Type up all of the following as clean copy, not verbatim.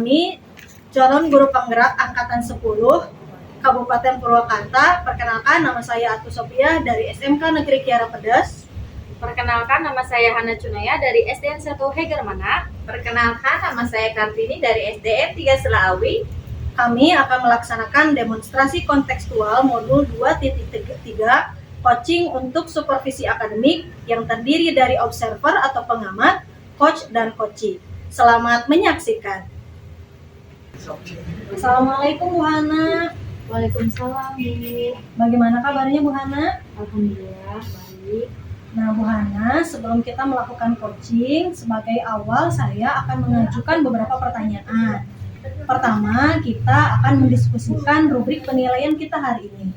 kami calon guru penggerak angkatan 10 Kabupaten Purwakarta. Perkenalkan, nama saya Atu Sophia dari SMK Negeri Kiara Pedas. Perkenalkan, nama saya Hana Cunaya dari SDN 1 Hegermana. Perkenalkan, nama saya Kartini dari SDN 3 Selaawi. Kami akan melaksanakan demonstrasi kontekstual modul 2.3 coaching untuk supervisi akademik yang terdiri dari observer atau pengamat, coach, dan coachee. Selamat menyaksikan. Assalamualaikum Bu Hana. Waalaikumsalam, Bu. Bagaimana kabarnya Bu Hana? Alhamdulillah, baik. Nah Bu Hana, sebelum kita melakukan coaching, sebagai awal saya akan mengajukan beberapa pertanyaan. Pertama, kita akan mendiskusikan rubrik penilaian kita hari ini.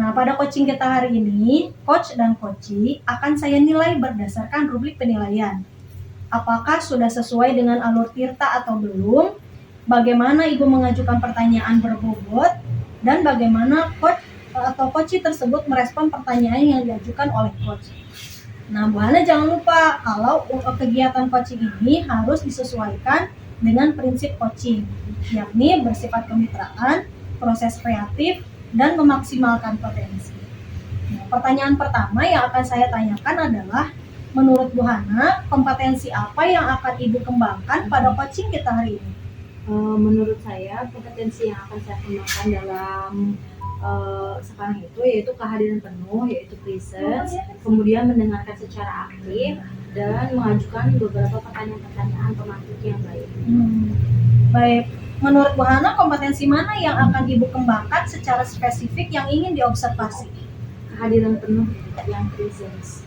Nah, pada coaching kita hari ini, coach dan coachee akan saya nilai berdasarkan rubrik penilaian. Apakah sudah sesuai dengan alur tirta atau belum? Bagaimana Ibu mengajukan pertanyaan berbobot? Dan bagaimana coach atau coachee tersebut merespon pertanyaan yang diajukan oleh coach. Nah, Bu Hana jangan lupa kalau kegiatan coaching ini harus disesuaikan dengan prinsip coaching, yakni bersifat kemitraan, proses kreatif, dan memaksimalkan potensi. Nah, pertanyaan pertama yang akan saya tanyakan adalah, menurut Bu Hana, kompetensi apa yang akan Ibu kembangkan pada coaching kita hari ini? Menurut saya, kompetensi yang akan saya kembangkan dalam sekarang itu yaitu kehadiran penuh, yaitu presence, kemudian mendengarkan secara aktif, dan mengajukan beberapa pertanyaan-pertanyaan pemantik yang baik. Baik, menurut Bu Hana, kompetensi mana yang akan Ibu kembangkan secara spesifik yang ingin diobservasi? Kehadiran penuh yang presence.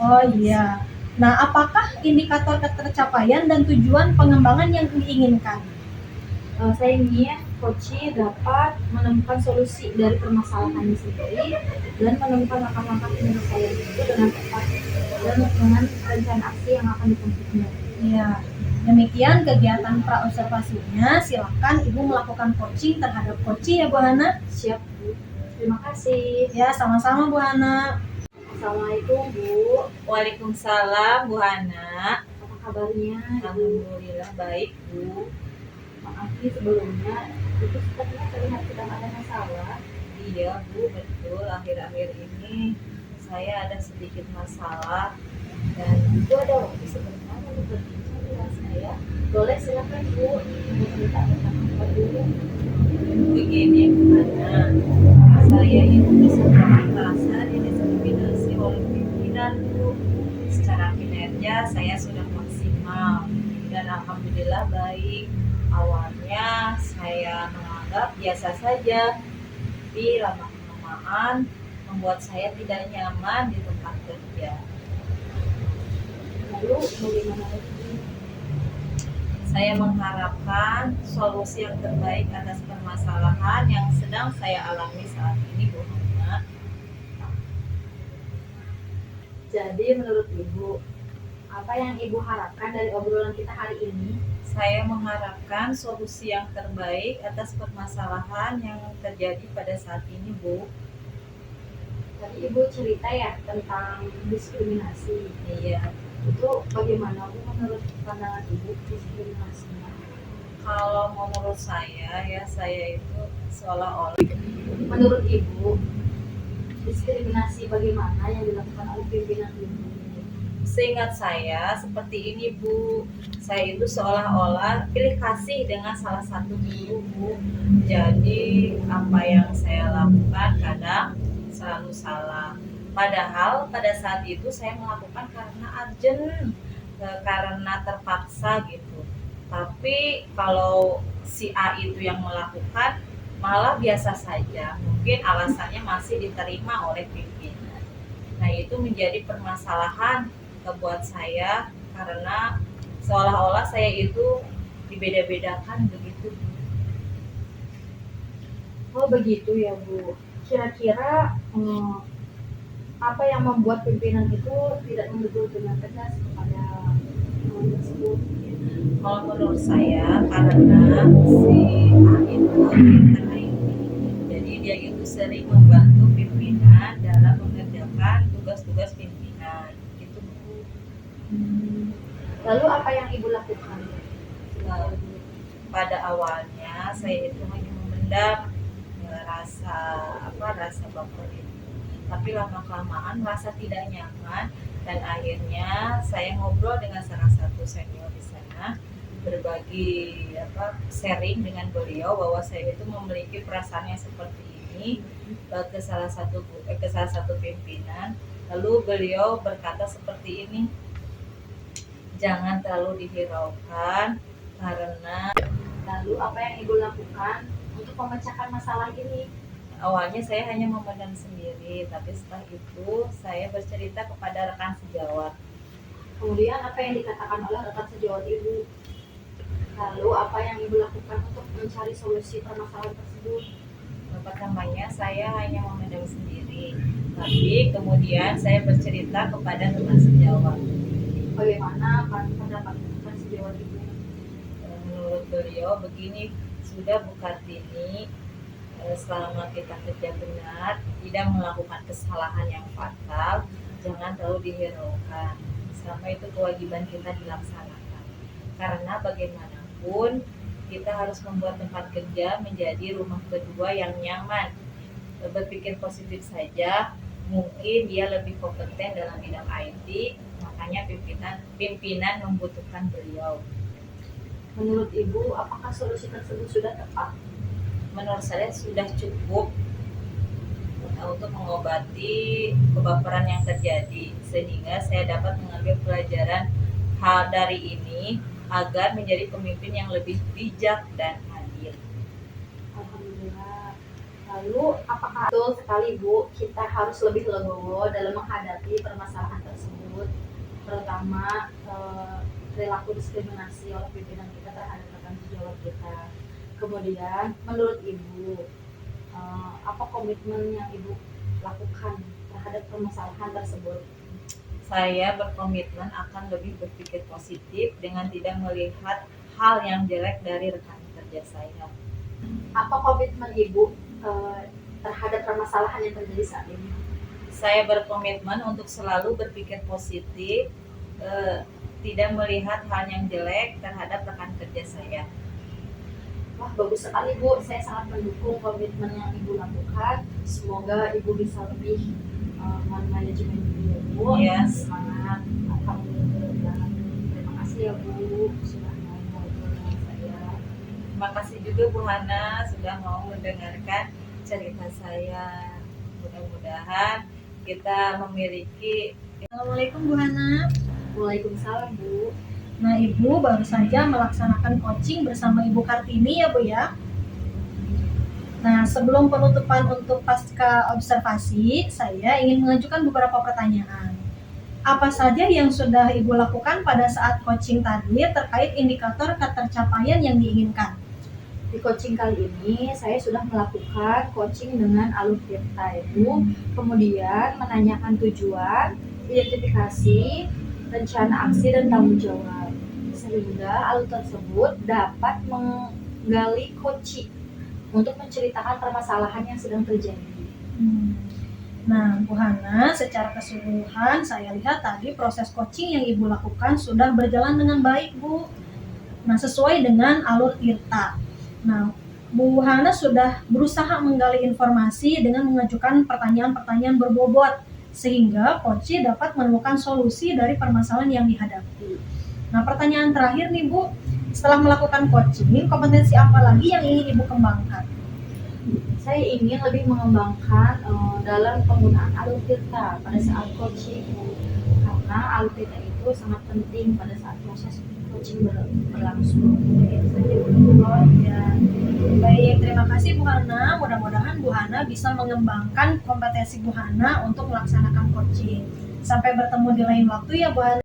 Oh iya. Nah, apakah indikator ketercapaian dan tujuan pengembangan yang diinginkan? Saya ingin coachee dapat menemukan solusi dari permasalahannya sendiri dan menemukan langkah-langkah penyelesaian itu dengan tepat dan dengan rencana aksi yang akan ditempuhnya. Ya, demikian kegiatan pra-observasinya. Silakan Ibu melakukan coaching terhadap coachee ya Bu Hana. Siap, Bu. Terima kasih. Ya, sama-sama Bu Hana. Assalamualaikum, Bu. Waalaikumsalam, Bu Hana. Apa kabarnya? Alhamdulillah baik, Bu. Maaf nih sebelumnya, itu sepertinya terlihat sedang ada masalah. Iya, Bu, betul. Akhir-akhir ini saya ada sedikit masalah dan Itu ada waktu sebentar untuk berbincang dengan saya. Boleh, silakan, Bu. Mau cerita tentang apa dulu? begini, Bu Hana. Saya itu bisa merasa didiskriminasi oleh pimpinan, Bu. Secara kinerja saya sudah maksimal dan alhamdulillah baik. Awalnya saya menganggap biasa saja, tapi lama-kelamaan membuat saya tidak nyaman di tempat kerja. Lalu, bagaimana lagi? Saya mengharapkan solusi yang terbaik atas permasalahan yang sedang saya alami saat ini, Bu Hana. Jadi, menurut Ibu, apa yang Ibu harapkan dari obrolan kita hari ini? Saya mengharapkan solusi yang terbaik atas permasalahan yang terjadi pada saat ini, Bu. Tadi Ibu cerita ya tentang diskriminasi. Iya. Itu bagaimana, Bu, menurut pandangan Ibu diskriminasinya? Kalau menurut saya ya, saya itu seolah-olah Menurut Ibu, diskriminasi bagaimana yang dilakukan oleh pimpinan Ibu? seingat saya seperti ini, Bu. Saya itu seolah-olah pilih kasih dengan salah satu guru, Bu. Jadi apa yang saya lakukan kadang selalu salah. Padahal pada saat itu saya melakukan karena urgent, karena terpaksa gitu. Tapi kalau si A itu yang melakukan malah biasa saja. Mungkin alasannya masih diterima oleh pimpinan. Nah, itu menjadi permasalahan buat saya karena seolah-olah saya itu dibeda-bedakan begitu. Oh begitu ya, Bu. Kira-kira apa yang membuat pimpinan itu tidak menegur dengan tegas kepada orang tersebut? Kalau menurut saya karena si A itu pinter IT, jadi dia itu sering membantu pimpinan dalam mengerjakan tugas-tugas pimpinan. Gitu, Bu. Lalu apa yang Ibu lakukan? pada awalnya saya itu hanya memendam rasa baper itu. Tapi lama kelamaan merasa tidak nyaman dan akhirnya saya ngobrol dengan salah satu senior di sana, berbagi sharing dengan beliau bahwa saya itu memiliki perasaan yang seperti ini ke salah satu pimpinan. Lalu beliau berkata seperti ini, jangan terlalu dihiraukan karena Lalu apa yang Ibu lakukan untuk memecahkan masalah ini? awalnya saya hanya memendam sendiri, tapi setelah itu saya bercerita kepada rekan sejawat. Kemudian apa yang dikatakan oleh rekan sejawat Ibu? Lalu apa yang Ibu lakukan untuk mencari solusi permasalahan tersebut? Pertamanya saya hanya memendam sendiri, tapi kemudian saya bercerita kepada rekan sejawat. Bagaimana pendapat rekan sejawat Ibu? Menurut beliau begini, sudah Bu Kartini, selama kita kerja benar, tidak melakukan kesalahan yang fatal, jangan terlalu dihiraukan. Selama itu kewajiban kita dilaksanakan. Karena bagaimanapun kita harus membuat tempat kerja menjadi rumah kedua yang nyaman. Berpikir positif saja, mungkin dia lebih kompeten dalam bidang IT, makanya pimpinan membutuhkan beliau. Menurut Ibu, apakah solusi tersebut sudah tepat? Menurut saya sudah cukup untuk mengobati kebaperan yang terjadi, sehingga saya dapat mengambil pelajaran hal dari ini agar menjadi pemimpin yang lebih bijak dan adil. Alhamdulillah. Lalu apakah betul sekali Bu, kita harus lebih legowo dalam menghadapi permasalahan tersebut, terutama perilaku diskriminasi oleh pimpinan kita terhadap rekan sejawat kita. Kemudian menurut Ibu, apa komitmen yang Ibu lakukan terhadap permasalahan tersebut? Saya berkomitmen akan lebih berpikir positif dengan tidak melihat hal yang jelek dari rekan kerja saya. Apa komitmen Ibu terhadap permasalahan yang terjadi saat ini? Saya berkomitmen untuk selalu berpikir positif, tidak melihat hal yang jelek terhadap rekan kerja saya. Wah, bagus sekali Bu, saya sangat mendukung komitmen yang Ibu lakukan. Semoga Ibu bisa lebih manajemen diri Ibu. Iya. Semangat. Alhamdulillah. Terima kasih ya Bu sudah mau ngobrol dengan saya. Terima kasih juga Bu Hana sudah mau mendengarkan cerita saya. Mudah-mudahan kita memiliki. Assalamualaikum Bu Hana. Waalaikumsalam Bu. Nah, Ibu baru saja melaksanakan coaching bersama Ibu Kartini ya Bu ya. Nah, sebelum penutupan untuk pasca observasi, saya ingin mengajukan beberapa pertanyaan. Apa saja yang sudah Ibu lakukan pada saat coaching tadi terkait indikator ketercapaian yang diinginkan? Di coaching kali ini saya sudah melakukan coaching dengan alur tirta Ibu, kemudian menanyakan tujuan, identifikasi, rencana aksi dan tanggung jawab, sehingga alur tersebut dapat menggali coaching untuk menceritakan permasalahan yang sedang terjadi. Nah, Bu Hana, secara keseluruhan saya lihat tadi proses coaching yang Ibu lakukan sudah berjalan dengan baik, Bu. Nah, sesuai dengan alur tirta. Nah, Bu Hana sudah berusaha menggali informasi dengan mengajukan pertanyaan-pertanyaan berbobot, sehingga coach dapat menemukan solusi dari permasalahan yang dihadapi. Nah, pertanyaan terakhir nih Bu, setelah melakukan coaching, kompetensi apa lagi yang ingin Ibu kembangkan? Saya ingin lebih mengembangkan dalam penggunaan alur tirta pada saat coaching, karena alur tirta itu sangat penting pada saat proses coaching berlangsung. Oh ya, baik, terima kasih Bu Hana. Mudah-mudahan Bu Hana bisa mengembangkan kompetensi Bu Hana untuk melaksanakan coaching. Sampai bertemu di lain waktu ya Bu Hana.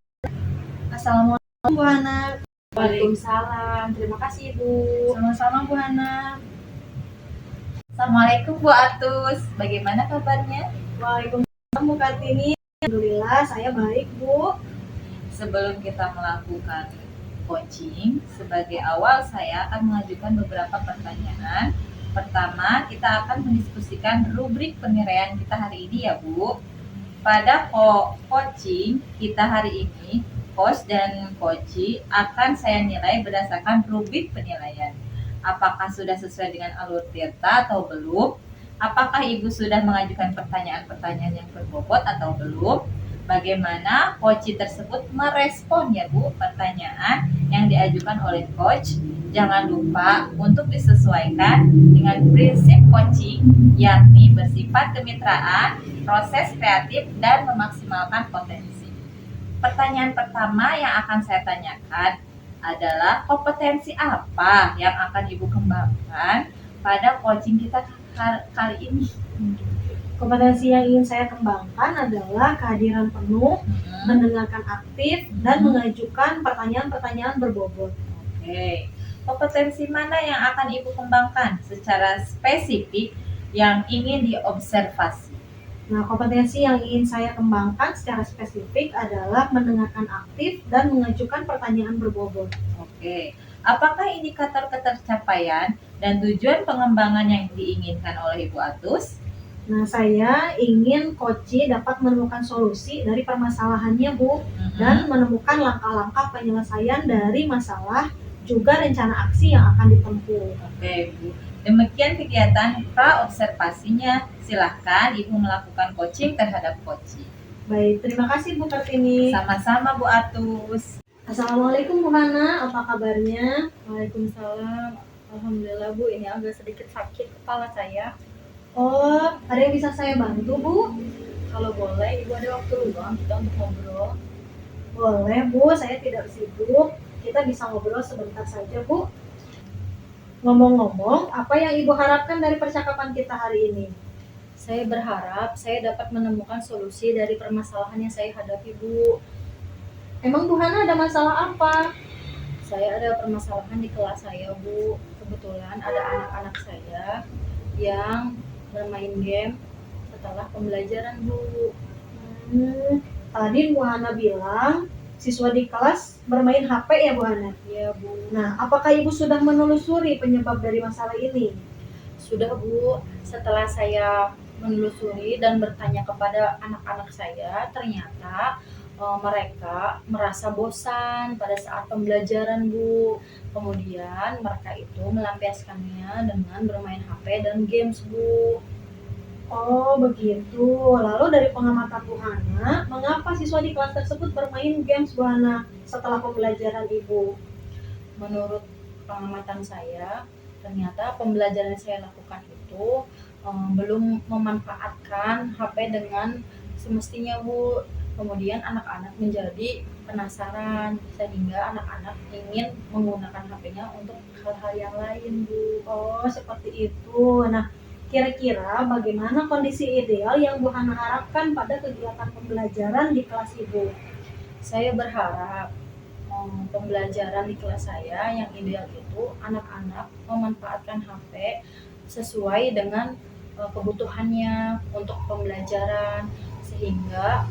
Assalamualaikum Bu Hana. Waalaikumsalam. Terima kasih Bu. Sama-sama Bu Hana. Assalamualaikum Bu Atus, bagaimana kabarnya? Waalaikumsalam Bu Kartini. Alhamdulillah saya baik Bu. Sebelum kita melakukan coaching, sebagai awal saya akan mengajukan beberapa pertanyaan. Pertama, kita akan mendiskusikan rubrik penilaian kita hari ini ya Bu. Pada coaching kita hari ini, coach dan coachee akan saya nilai berdasarkan rubrik penilaian. Apakah sudah sesuai dengan alur Tirta atau belum? Apakah Ibu sudah mengajukan pertanyaan-pertanyaan yang berbobot atau belum? Bagaimana coach tersebut merespon ya Bu pertanyaan yang diajukan oleh coach? Jangan lupa untuk disesuaikan dengan prinsip coaching, yakni bersifat kemitraan, proses kreatif, dan memaksimalkan potensi. Pertanyaan pertama yang akan saya tanyakan adalah kompetensi apa yang akan Ibu kembangkan pada coaching kita kali ini? Kompetensi yang ingin saya kembangkan adalah kehadiran penuh, mendengarkan aktif, dan mengajukan pertanyaan-pertanyaan berbobot. Oke, kompetensi mana yang akan Ibu kembangkan secara spesifik yang ingin diobservasi? Nah, kompetensi yang ingin saya kembangkan secara spesifik adalah mendengarkan aktif dan mengajukan pertanyaan berbobot. Oke, apakah indikator ketercapaian dan tujuan pengembangan yang diinginkan oleh Ibu Atus? Nah, saya ingin coach dapat menemukan solusi dari permasalahannya, Bu, dan menemukan langkah-langkah penyelesaian dari masalah, juga rencana aksi yang akan ditempuh. Oke, Bu. Demikian kegiatan praobservasinya. Silahkan Ibu melakukan coaching terhadap coaching. Baik, terima kasih Bu Kartini. Sama-sama Bu Atus. Assalamualaikum Bu Hana, apa kabarnya? Waalaikumsalam. Alhamdulillah Bu, ini agak sedikit sakit kepala saya. Oh, ada yang bisa saya bantu Bu? Kalau boleh, Ibu ada waktu luang kita untuk ngobrol. Boleh Bu, saya tidak sibuk. Kita bisa ngobrol sebentar saja Bu. Ngomong-ngomong, apa yang Ibu harapkan dari percakapan kita hari ini? Saya berharap saya dapat menemukan solusi dari permasalahan yang saya hadapi, Bu. Emang Bu Hana ada masalah apa? Saya ada permasalahan di kelas saya, Bu. Kebetulan ada anak-anak saya yang bermain game setelah pembelajaran, Bu. Tadi Bu Hana bilang siswa di kelas bermain HP ya Bu Hana? Iya, Bu. Nah, apakah Ibu sudah menelusuri penyebab dari masalah ini? Sudah, Bu. Setelah saya menelusuri dan bertanya kepada anak-anak saya, ternyata mereka merasa bosan pada saat pembelajaran, Bu. Kemudian mereka itu melampiaskannya dengan bermain HP dan games, Bu. Oh begitu. Lalu dari pengamatan Bu Hana, mengapa siswa di kelas tersebut bermain games Bu Hana setelah pembelajaran Ibu? Menurut pengamatan saya, ternyata pembelajaran yang saya lakukan itu belum memanfaatkan HP dengan semestinya, Bu. Kemudian anak-anak menjadi penasaran sehingga anak-anak ingin menggunakan HP-nya untuk hal-hal yang lain, Bu. Oh seperti itu. Nah, kira-kira bagaimana kondisi ideal yang Bu Hana harapkan pada kegiatan pembelajaran di kelas Ibu? Saya berharap pembelajaran di kelas saya yang ideal itu anak-anak memanfaatkan HP sesuai dengan kebutuhannya untuk pembelajaran, sehingga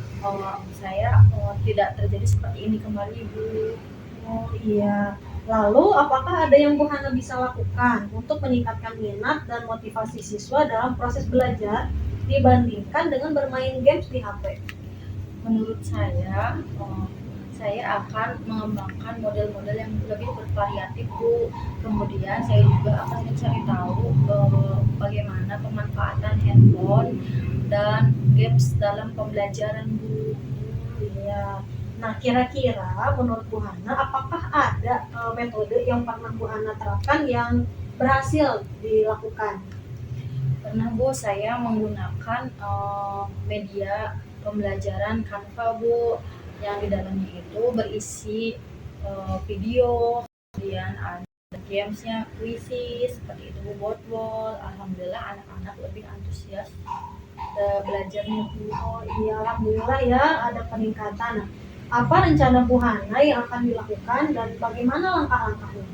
saya tidak terjadi seperti ini kembali, Bu. Oh iya. Lalu apakah ada yang Bu Hana bisa lakukan untuk meningkatkan minat dan motivasi siswa dalam proses belajar dibandingkan dengan bermain games di HP? Menurut saya akan mengembangkan model-model yang lebih bervariatif, Bu. Kemudian saya juga akan mencari tahu bagaimana pemanfaatan handphone dan games dalam pembelajaran, Bu. Iya. Nah, kira-kira menurut Bu Hana, apakah ada metode yang pernah Bu Hana terapkan yang berhasil dilakukan? Pernah, Bu, saya menggunakan media pembelajaran Canva, Bu, yang di dalamnya itu berisi video, kemudian ada gamesnya, kuisis, seperti itu, Bu, boardwall. Alhamdulillah anak-anak lebih antusias belajarnya, Bu. Oh iya, alhamdulillah ya ada peningkatan. Nah, apa rencana Bu Hana yang akan dilakukan dan bagaimana langkah-langkahnya?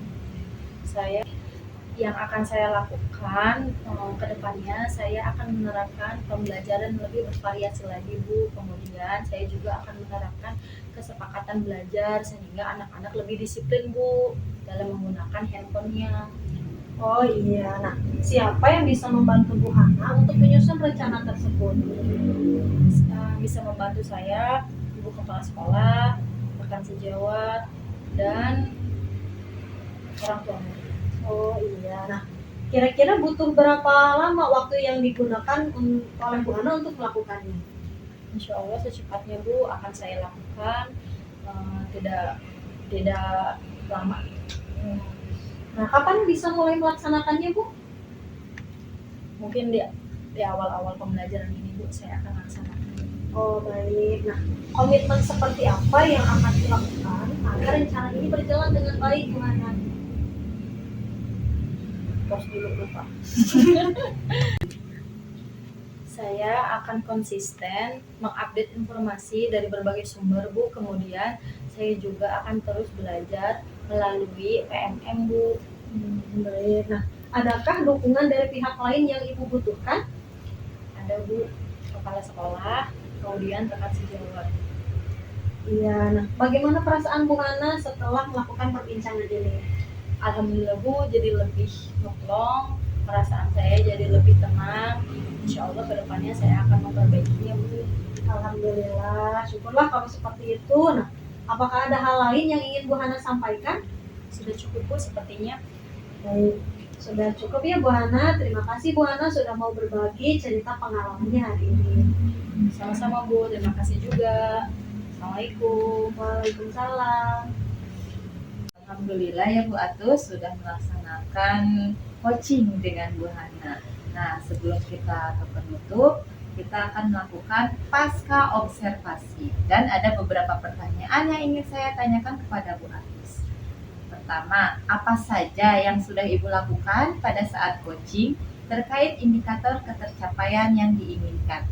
Yang akan saya lakukan ke depannya, saya akan menerapkan pembelajaran lebih bervariasi lagi, Bu. Kemudian saya juga akan menerapkan kesepakatan belajar sehingga anak-anak lebih disiplin, Bu, dalam menggunakan handphonenya. Oh iya, nah siapa yang bisa membantu Bu Hana untuk menyusun rencana tersebut? Bisa membantu saya Ibu Kepala Sekolah, rekan sejawat, dan orang tua murid. Oh iya. Nah, kira-kira butuh berapa lama waktu yang digunakan oleh Bu Ana untuk melakukannya? Insya Allah secepatnya Bu akan saya lakukan, tidak tidak lama. Nah, kapan bisa mulai melaksanakannya, Bu? Mungkin di awal-awal pembelajaran ini Bu saya akan laksanakan. Oh, baik. Nah, komitmen seperti apa yang akan dilakukan agar rencana ini berjalan dengan baik, Bu Ana? Pos dulu lupa. Saya akan konsisten mengupdate informasi dari berbagai sumber Bu. Kemudian saya juga akan terus belajar melalui PMM Bu. Baik. Nah, adakah dukungan dari pihak lain yang Ibu butuhkan? Ada Bu, kepala sekolah, kemudian rekan sejawat. Iya. Nah, bagaimana perasaan Bu Ana setelah melakukan perbincangan ini? Alhamdulillah Bu, jadi lebih ngeplong, perasaan saya jadi lebih tenang. Insya Allah kedepannya saya akan memperbaikinya Bu. Alhamdulillah, syukurlah kalau seperti itu. Nah, apakah ada hal lain yang ingin Bu Hana sampaikan? Sudah cukup Bu sepertinya. Baik, sudah cukup ya Bu Hana. Terima kasih Bu Hana sudah mau berbagi cerita pengalamannya hari ini. Sama-sama Bu, terima kasih juga. Assalamualaikum. Waalaikumsalam. Alhamdulillah ya Bu Atus sudah melaksanakan coaching dengan Bu Hana. Nah, sebelum kita ke penutup, kita akan melakukan pasca observasi. Dan ada beberapa pertanyaan yang ingin saya tanyakan kepada Bu Atus. Pertama, apa saja yang sudah Ibu lakukan pada saat coaching terkait indikator ketercapaian yang diinginkan?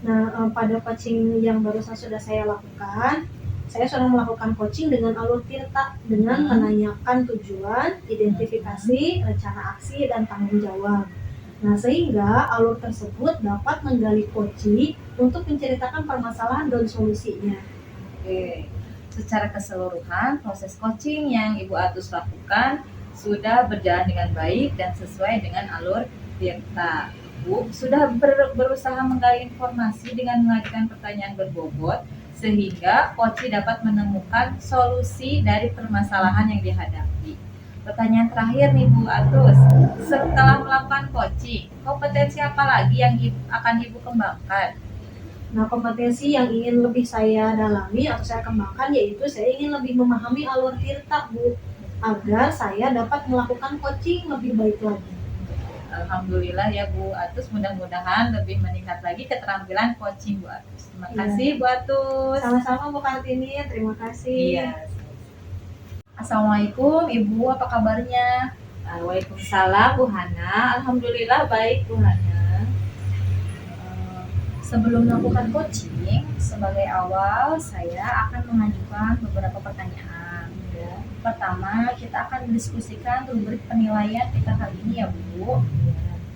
Nah, pada coaching yang barusan sudah saya lakukan, saya sudah melakukan coaching dengan alur tirta dengan menanyakan tujuan, identifikasi, rencana aksi, dan tanggung jawab. Nah, sehingga alur tersebut dapat menggali coaching untuk menceritakan permasalahan dan solusinya. Oke, secara keseluruhan proses coaching yang Ibu Atus lakukan sudah berjalan dengan baik dan sesuai dengan alur tirta. Bu sudah berusaha menggali informasi dengan mengajukan pertanyaan berbobot sehingga coaching dapat menemukan solusi dari permasalahan yang dihadapi. Pertanyaan terakhir nih Bu Atus, setelah melakukan coaching, kompetensi apa lagi yang akan Ibu kembangkan? Nah, kompetensi yang ingin lebih saya dalami atau saya kembangkan yaitu saya ingin lebih memahami alur tirta, Bu, agar saya dapat melakukan coaching lebih baik lagi. Alhamdulillah ya Bu Atus, mudah-mudahan lebih meningkat lagi keterampilan coaching Bu Atus. Terima Iya. kasih Bu Atus. Sama-sama Bu Kartini, terima kasih. Iya. Assalamualaikum Ibu, apa kabarnya? Waalaikumsalam Bu Hana. Alhamdulillah baik Bu Hana. Sebelum melakukan coaching, sebagai awal saya akan mengajukan beberapa pertanyaan. Ya. Pertama, kita akan mendiskusikan rubrik penilaian kita hari ini ya Bu.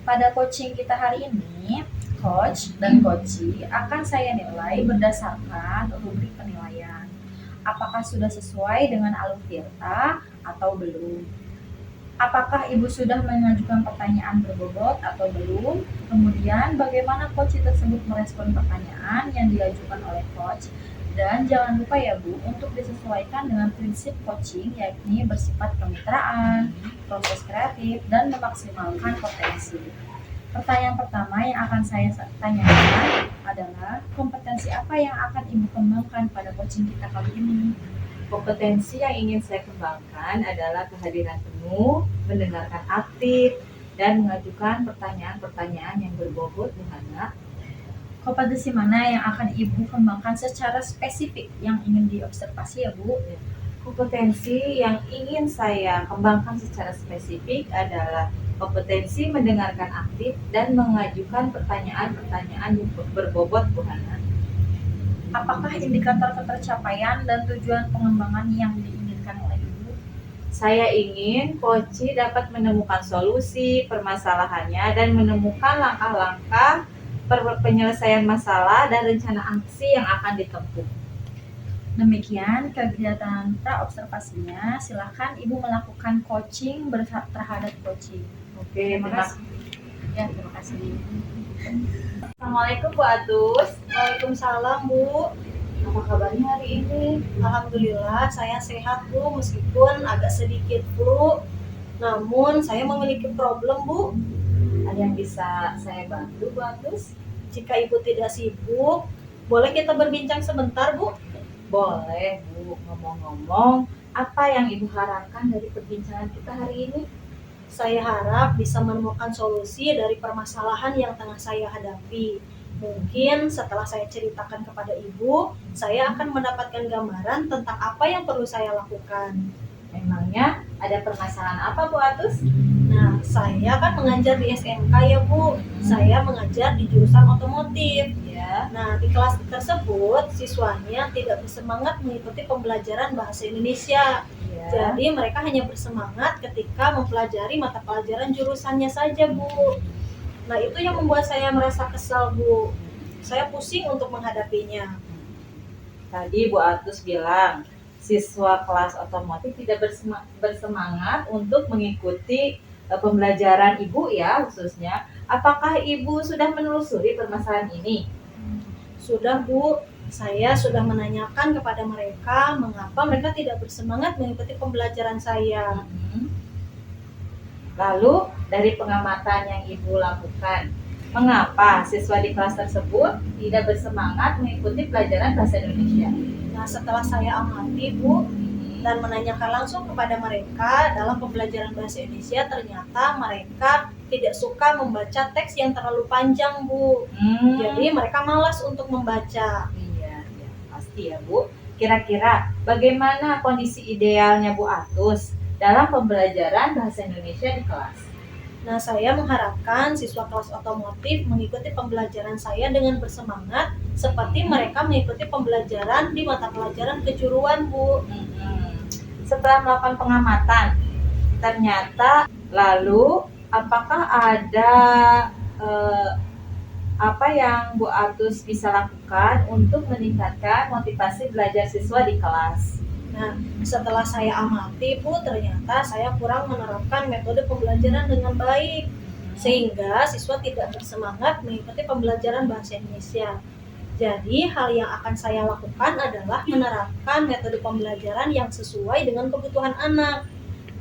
Pada coaching kita hari ini, coach dan coachee akan saya nilai berdasarkan rubrik penilaian. Apakah sudah sesuai dengan alur tirta atau belum? Apakah Ibu sudah mengajukan pertanyaan berbobot atau belum? Kemudian bagaimana coach tersebut merespon pertanyaan yang diajukan oleh coach? Dan jangan lupa ya Bu, untuk disesuaikan dengan prinsip coaching yakni bersifat kemitraan, proses kreatif, dan memaksimalkan potensi. Pertanyaan pertama yang akan saya tanyakan adalah kompetensi apa yang akan Ibu kembangkan pada coaching kita kali ini? Kompetensi yang ingin saya kembangkan adalah kehadiran penuh, mendengarkan aktif, dan mengajukan pertanyaan-pertanyaan yang berbobot Bu Hana. Kompetensi mana yang akan Ibu kembangkan secara spesifik yang ingin diobservasi ya Bu? Kompetensi yang ingin saya kembangkan secara spesifik adalah kompetensi mendengarkan aktif dan mengajukan pertanyaan-pertanyaan yang berbobot Bu Hana. Apakah indikator ketercapaian dan tujuan pengembangan yang diinginkan oleh Ibu? Saya ingin coachee dapat menemukan solusi permasalahannya dan menemukan langkah-langkah penyelesaian masalah dan rencana aksi yang akan ditempuh. Demikian kegiatan pra-observasinya. Silakan Ibu melakukan coaching terhadap coaching. Oke, Terima kasih. Ya, terima kasih. Assalamualaikum Bu Atus. Waalaikumsalam Bu. Apa kabarnya hari ini? Alhamdulillah saya sehat Bu, meskipun agak sedikit flu. Namun saya memiliki problem, Bu. Ada yang bisa saya bantu, Bu Atus? Jika Ibu tidak sibuk, boleh kita berbincang sebentar, Bu? Boleh, Bu. Ngomong-ngomong, apa yang Ibu harapkan dari perbincangan kita hari ini? Saya harap bisa menemukan solusi dari permasalahan yang tengah saya hadapi. Mungkin setelah saya ceritakan kepada Ibu, saya akan mendapatkan gambaran tentang apa yang perlu saya lakukan. Memangnya ada permasalahan apa, Bu Atus? Nah, saya kan mengajar di SMK ya, Bu. Saya mengajar di jurusan otomotif. Ya. Nah, di kelas tersebut, siswanya tidak bersemangat mengikuti pembelajaran bahasa Indonesia. Ya. Jadi, mereka hanya bersemangat ketika mempelajari mata pelajaran jurusannya saja, Bu. Nah, itu yang membuat saya merasa kesal, Bu. Saya pusing untuk menghadapinya. Tadi Bu Atus bilang, siswa kelas otomotif tidak bersemangat untuk mengikuti pembelajaran Ibu ya khususnya. Apakah Ibu sudah menelusuri permasalahan ini? Sudah, Bu. Saya sudah menanyakan kepada mereka mengapa mereka tidak bersemangat mengikuti pembelajaran saya. Lalu dari pengamatan yang Ibu lakukan, mengapa siswa di kelas tersebut tidak bersemangat mengikuti pelajaran bahasa Indonesia? Nah, setelah saya amati, Bu, dan menanyakan langsung kepada mereka dalam pembelajaran bahasa Indonesia, ternyata mereka tidak suka membaca teks yang terlalu panjang, Bu. Jadi mereka malas untuk membaca. Iya, pasti ya Bu. Kira-kira bagaimana kondisi idealnya Bu Atus dalam pembelajaran bahasa Indonesia di kelas? Nah, saya mengharapkan siswa kelas otomotif mengikuti pembelajaran saya dengan bersemangat seperti mereka mengikuti pembelajaran di mata pelajaran kejuruan, Bu. Setelah melakukan pengamatan, ternyata lalu apakah ada apa yang Bu Atus bisa lakukan untuk meningkatkan motivasi belajar siswa di kelas? Nah, setelah saya amati, Bu, ternyata saya kurang menerapkan metode pembelajaran dengan baik, sehingga siswa tidak bersemangat mengikuti pembelajaran bahasa Indonesia. Jadi, hal yang akan saya lakukan adalah menerapkan metode pembelajaran yang sesuai dengan kebutuhan anak,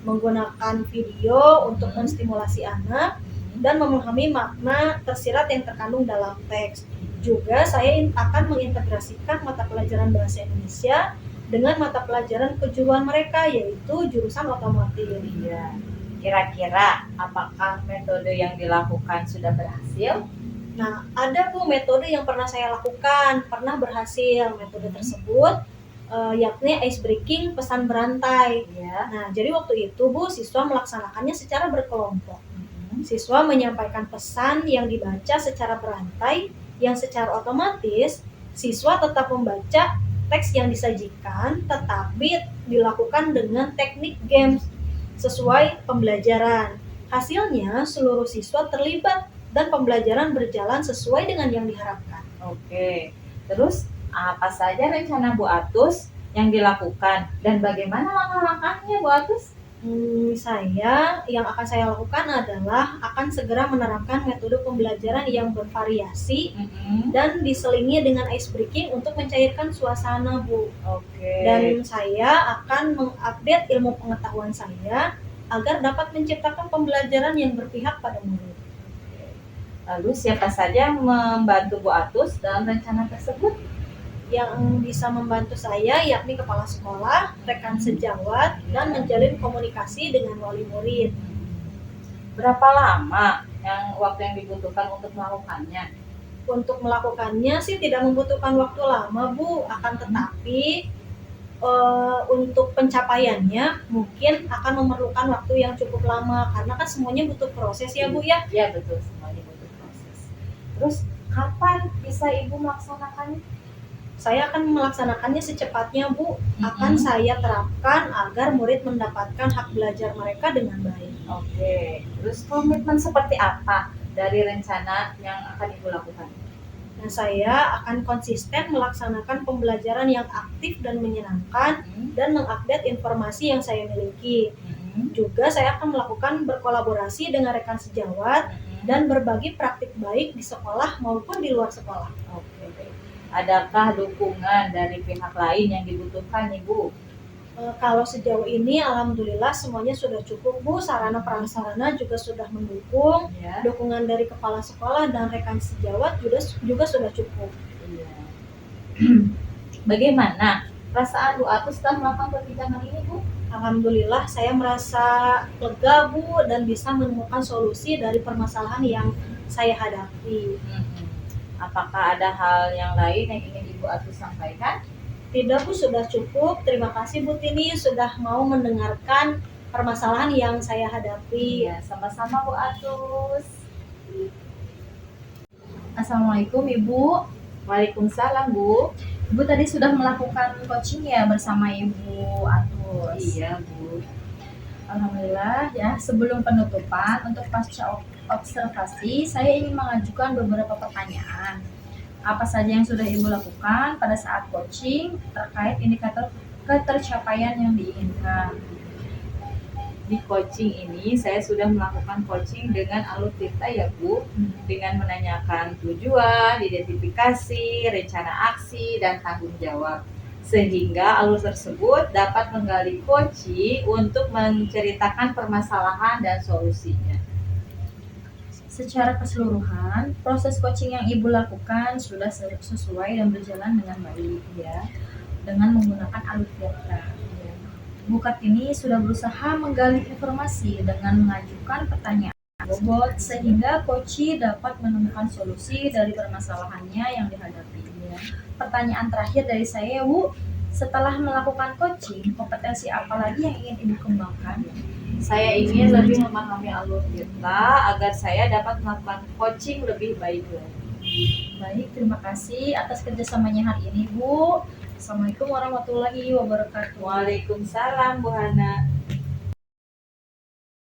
menggunakan video untuk menstimulasi anak, dan memahami makna tersirat yang terkandung dalam teks. Juga saya akan mengintegrasikan mata pelajaran bahasa Indonesia dengan mata pelajaran kejuruan mereka, yaitu jurusan otomotif. Iya. Kira-kira apakah metode yang dilakukan sudah berhasil? Nah, ada Bu metode yang pernah saya lakukan, pernah berhasil. Metode tersebut yakni ice breaking pesan berantai. Ya. Nah, jadi waktu itu Bu, siswa melaksanakannya secara berkelompok. Siswa menyampaikan pesan yang dibaca secara berantai, yang secara otomatis siswa tetap membaca teks yang disajikan, tetapi dilakukan dengan teknik games sesuai pembelajaran. Hasilnya, seluruh siswa terlibat dan pembelajaran berjalan sesuai dengan yang diharapkan. Oke, terus apa saja rencana Bu Atus yang dilakukan dan bagaimana langkah-langkahnya Bu Atus? Yang akan saya lakukan adalah akan segera menerapkan metode pembelajaran yang bervariasi dan diselingi dengan ice breaking untuk mencairkan suasana, Bu. Oke. Dan saya akan mengupdate ilmu pengetahuan saya agar dapat menciptakan pembelajaran yang berpihak pada murid. Lalu siapa saja yang membantu Bu Atus dalam rencana tersebut? Yang bisa membantu saya yakni kepala sekolah, rekan sejawat, dan menjalin komunikasi dengan wali murid. Berapa lama waktu yang dibutuhkan untuk melakukannya? Untuk melakukannya sih tidak membutuhkan waktu lama, Bu. Akan tetapi untuk pencapaiannya mungkin akan memerlukan waktu yang cukup lama karena kan semuanya butuh proses ya, Bu ya. Iya betul, semuanya butuh proses. Terus kapan bisa Ibu melaksanakannya? Saya akan melaksanakannya secepatnya, Bu. Akan saya terapkan agar murid mendapatkan hak belajar mereka dengan baik. Oke. Terus komitmen seperti apa dari rencana yang akan Ibu lakukan? Nah, saya akan konsisten melaksanakan pembelajaran yang aktif dan menyenangkan dan mengupdate informasi yang saya miliki. Juga saya akan melakukan berkolaborasi dengan rekan sejawat dan berbagi praktik baik di sekolah maupun di luar sekolah. Oke. Adakah dukungan dari pihak lain yang dibutuhkan, Ibu? Kalau sejauh ini alhamdulillah semuanya sudah cukup Bu, sarana prasarana juga sudah mendukung, Ya. dukungan dari kepala sekolah dan rekan sejawat juga sudah cukup. Iya. Bagaimana perasaan Bu Atu setelah melakukan perbincangan ini, Bu? Alhamdulillah saya merasa lega Bu dan bisa menemukan solusi dari permasalahan yang saya hadapi. Apakah ada hal yang lain yang ingin Ibu Atu sampaikan? Tidak Bu, sudah cukup. Terima kasih Bu Tini sudah mau mendengarkan permasalahan yang saya hadapi. Iya, sama-sama Bu Atus. Assalamualaikum Ibu. Waalaikumsalam Bu. Ibu tadi sudah melakukan coaching ya bersama Ibu Atus. Iya Bu. Alhamdulillah ya. Sebelum penutupan untuk pasca observasi, saya ingin mengajukan beberapa pertanyaan. Apa saja yang sudah Ibu lakukan pada saat coaching terkait indikator ketercapaian yang diinginkan? Di coaching ini saya sudah melakukan coaching dengan alur tirta ya Bu, dengan menanyakan tujuan, identifikasi, rencana aksi, dan tanggung jawab. Sehingga alur tersebut dapat menggali coaching untuk menceritakan permasalahan dan solusinya. Secara keseluruhan, proses coaching yang Ibu lakukan sudah sesuai dan berjalan dengan baik ya, dengan menggunakan alur tirta. Bu Kartini sudah berusaha menggali informasi dengan mengajukan pertanyaan bobot sehingga coach dapat menemukan solusi dari permasalahannya yang dihadapi. Pertanyaan terakhir dari saya, Bu, setelah melakukan coaching, kompetensi apa lagi yang ingin Ibu kembangkan? Saya ingin lebih memahami alur tirta agar saya dapat melakukan coaching lebih baik lagi. Baik, terima kasih atas kerjasamanya hari ini, Bu. Assalamualaikum warahmatullahi wabarakatuh. Waalaikumsalam Bu Hana.